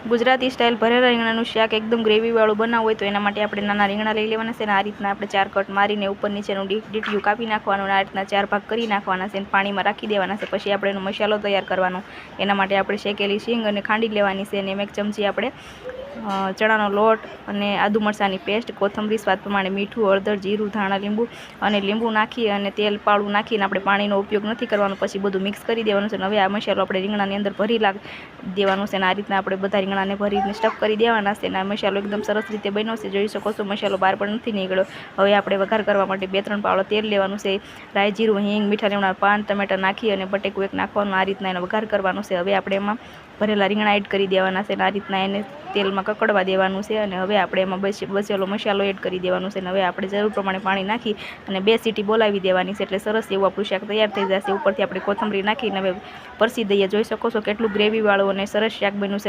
Gujarati style ભરેલા રીંગણાનું શાક એકદમ ગ્રેવીવાળું બનાવવું હોય તો એના માટે આપણે નાના રીંગણા લઈ લેવાના છે અને આ રીતના આપણે 4 કટ મારીને ઉપર નીચેનું ડીટીયું કાપી નાખવાનું અને આ રીતના 4 ભાગ કરી નાખવાના છે અને પાણીમાં રાખી દેવાના છે. પછી આપણે એનો મસાલો તૈયાર કરવાનો. એના માટે આપણે શેકેલી શીંગ અને ખાંડી લેવાની છે અને 1 ચમચી આપણે ચણાનો લોટ અને આદુ મરચાંની પેસ્ટ, કોથમરી, સ્વાદ પ્રમાણે મીઠું, હળદર, જીરું, ધાણા, લીંબુ નાખી અને તેલ પાળું નાખીને આપણે પાણીનો ઉપયોગ નથી કરવાનો. પછી બધું મિક્સ કરી દેવાનું છે અને હવે આ મસાલો આપણે રીંગણાની અંદર ભરી દેવાનું છે અને આ રીતના આપણે બધા રીંગણાને ભરીને સ્ટફ કરી દેવાના છે અને આ મસાલો એકદમ સરસ રીતે બન્યો છે. જોઈ શકો છો મસાલો બહાર પણ નથી નીકળ્યો. હવે આપણે વઘાર કરવા માટે 2-3 પાવડા તેલ લેવાનું છે. રાઈ, જીરું, હિંગ, મીઠા લીમડા પાન, ટમેટા નાખી અને બટેકું એક નાખવાનું. આ રીતના એનો વઘાર કરવાનો છે. હવે આપણે એમાં ભરેલા રીંગણા એડ કરી દેવાના છે અને આ રીતના એને તેલમાં કકડવા દેવાનું છે અને હવે આપણે એમાં બચેલો મસાલો એડ કરી દેવાનો છે અને હવે આપણે જરૂર પ્રમાણે પાણી નાખી અને 2 સીટી બોલાવી દેવાની છે એટલે સરસ એવું આપણું શાક તૈયાર થઈ જશે. ઉપરથી આપણે કોથમરી નાખીને હવે પરસી દઈએ. જોઈ શકો છો કેટલું ગ્રેવીવાળું અને સરસ શાક બન્યું છે.